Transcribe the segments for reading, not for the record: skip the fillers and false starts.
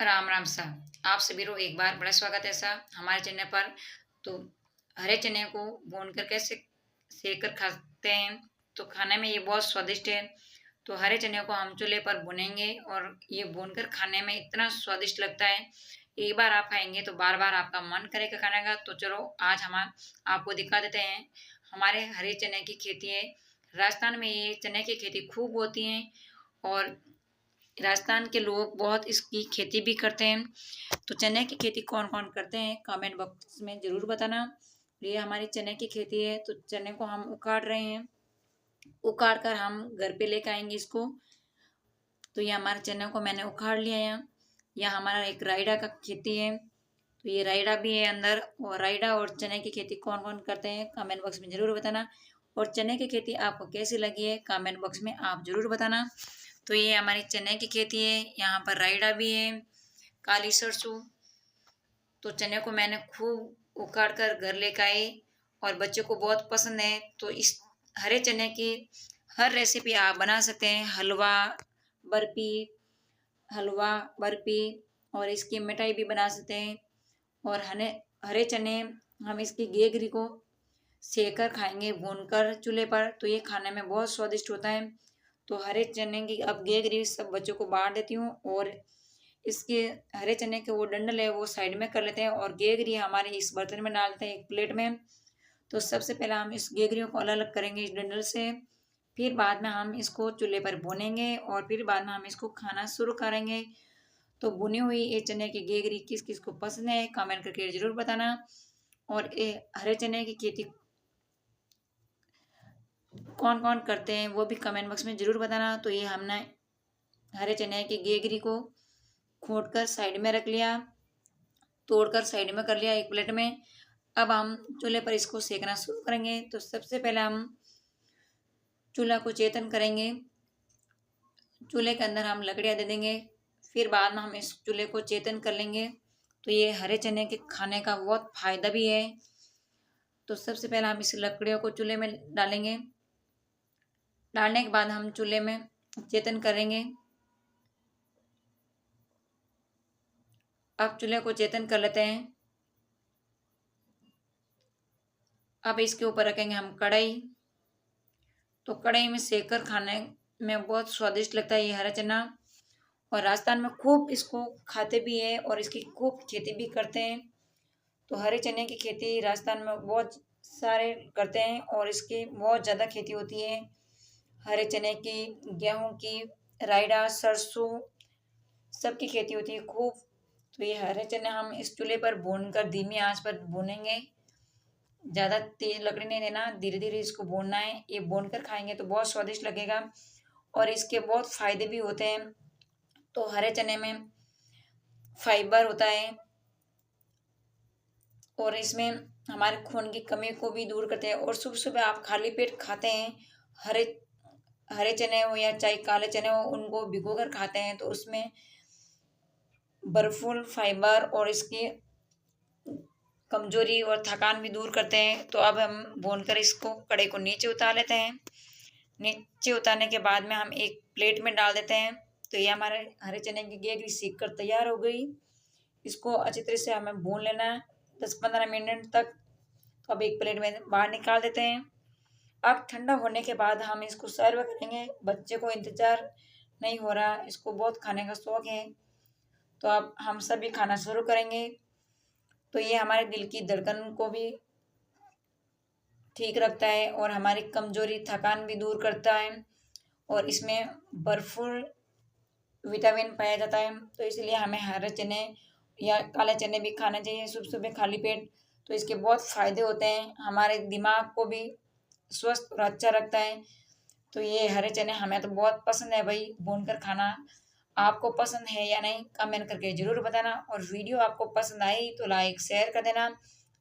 राम राम साहब, आप सभी को एक बार बड़ा स्वागत है साहब हमारे चैनल पर। तो हरे चने को भून कर कैसे सेक कर खाते हैं, तो खाने में ये बहुत स्वादिष्ट है। तो हरे चने को हम चूल्हे पर भुनेंगे और ये भूनकर खाने में इतना स्वादिष्ट लगता है। एक बार आप खाएंगे तो बार बार आपका मन करेगा खाने का। तो चलो आज हम आपको दिखा देते हैं। हमारे हरे चने की खेती है। राजस्थान में ये चने की खेती खूब होती है और राजस्थान के लोग बहुत इसकी खेती भी करते हैं। तो चने की खेती कौन कौन करते हैं कमेंट बॉक्स में ज़रूर बताना। ये हमारी चने की खेती है। तो चने को हम उखाड़ रहे हैं, उखाड़ कर हम घर पे लेकर आएंगे इसको। तो ये हमारे चने को मैंने उखाड़ लिया है। यह हमारा एक रायडा का खेती है। तो ये रायडा भी है अंदर। और रायडा और चने की खेती कौन कौन करते हैं कमेंट बॉक्स में ज़रूर बताना। और चने की खेती आपको कैसी लगी है कमेंट बॉक्स में आप ज़रूर बताना। तो ये हमारी चने की खेती है। यहाँ पर रायडा भी है, काली सरसों। तो चने को मैंने खूब उखाड़ कर घर लेकर आई और बच्चों को बहुत पसंद है। तो इस हरे चने की हर रेसिपी आप बना सकते हैं। बर्फी हलवा बर्फी और इसकी मिठाई भी बना सकते हैं। और हरे चने हम इसकी गेगरी को सेक कर खाएंगे भूनकर चूल्हे पर, तो ये खाने में बहुत स्वादिष्ट होता है। तो हरे चने की अब गेगरी सब बच्चों को बांट देती हूँ और इसके हरे चने के वो डंडल है वो साइड में कर लेते हैं और गेगरी हमारे इस बर्तन में डालते हैं एक प्लेट में। तो सबसे पहले हम इस गेगरियों को अलग अलग करेंगे इस डंडल से। फिर बाद में हम इसको चूल्हे पर भूनेंगे और फिर बाद में हम इसको खाना शुरू करेंगे। तो भुनी हुई ये चने की गेगरी किस किस को पसंद है कमेंट करके जरूर बताना। और ये हरे चने की खेती कौन कौन करते हैं वो भी कमेंट बॉक्स में ज़रूर बताना। तो ये हमने हरे चने की गेगरी को खोद कर साइड में रख लिया, तोड़कर साइड में कर लिया एक प्लेट में। अब हम चूल्हे पर इसको सेकना शुरू करेंगे। तो सबसे पहले हम चूल्हा को चेतन करेंगे, चूल्हे के अंदर हम लकड़ियाँ दे देंगे। फिर बाद में हम इस चूल्हे को चेतन कर लेंगे। तो ये हरे चने के खाने का बहुत फायदा भी है। तो सबसे पहले हम इस लकड़ियों को चूल्हे में डालेंगे, डालने के बाद हम चूल्हे में चेतन करेंगे। अब चूल्हे को चेतन कर लेते हैं। अब इसके ऊपर रखेंगे हम कढ़ाई। तो कढ़ाई में सेक कर खाने में बहुत स्वादिष्ट लगता है ये हरा चना। और राजस्थान में खूब इसको खाते भी है और इसकी खूब खेती भी करते हैं। तो हरे चने की खेती राजस्थान में बहुत सारे करते हैं और इसकी बहुत ज़्यादा खेती होती है। हरे चने की, गेहूं की, रायडा, सरसों सबकी खेती होती है खूब। तो ये हरे चने हम इस चूल्हे पर भूनकर धीमी आंच पर भूनेंगे। ज़्यादा तेज लकड़ी नहीं देना, धीरे धीरे इसको भूनना है। ये भून कर खाएंगे तो बहुत स्वादिष्ट लगेगा और इसके बहुत फायदे भी होते हैं। तो हरे चने में फाइबर होता है और इसमें हमारे खून की कमी को भी दूर करते हैं। और सुबह सुबह आप खाली पेट खाते हैं हरे हरे चने हो या चाहे काले चने हो, उनको भिगो कर खाते हैं तो उसमें भरपूर फाइबर और इसकी कमजोरी और थकान भी दूर करते हैं। तो अब हम भूनकर इसको कढ़ाई को नीचे उतार लेते हैं। नीचे उतारने के बाद में हम एक प्लेट में डाल देते हैं। तो ये हमारे हरे चने की गेगरी सीख कर तैयार हो गई। इसको अच्छी तरह से हमें भून लेना है 10-15 मिनट तक। तो अब एक प्लेट में बाहर निकाल देते हैं। अब ठंडा होने के बाद हम इसको सर्व करेंगे। बच्चे को इंतजार नहीं हो रहा, इसको बहुत खाने का शौक है। तो अब हम सभी खाना शुरू करेंगे। तो ये हमारे दिल की धड़कन को भी ठीक रखता है और हमारी कमजोरी थकान भी दूर करता है और इसमें भरपूर विटामिन पाया जाता है। तो इसलिए हमें हरे चने या काले चने भी खाना चाहिए सुबह सुबह खाली पेट। तो इसके बहुत फायदे होते हैं, हमारे दिमाग को भी स्वस्थ और अच्छा रखता है। तो ये हरे चने हमें तो बहुत पसंद है भाई भूनकर खाना। आपको पसंद है या नहीं कमेंट करके ज़रूर बताना। और वीडियो आपको पसंद आई तो लाइक शेयर कर देना।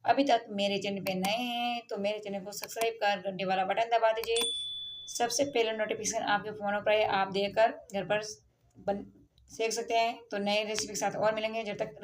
अभी तक मेरे चैनल पे नए हैं तो मेरे चैनल को सब्सक्राइब कर घंटे वाला बटन दबा दीजिए। सबसे पहले नोटिफिकेशन आपके फ़ोन पर आप देकर घर पर बन सीख सकते हैं। तो नए रेसिपी के साथ और मिलेंगे, जब तक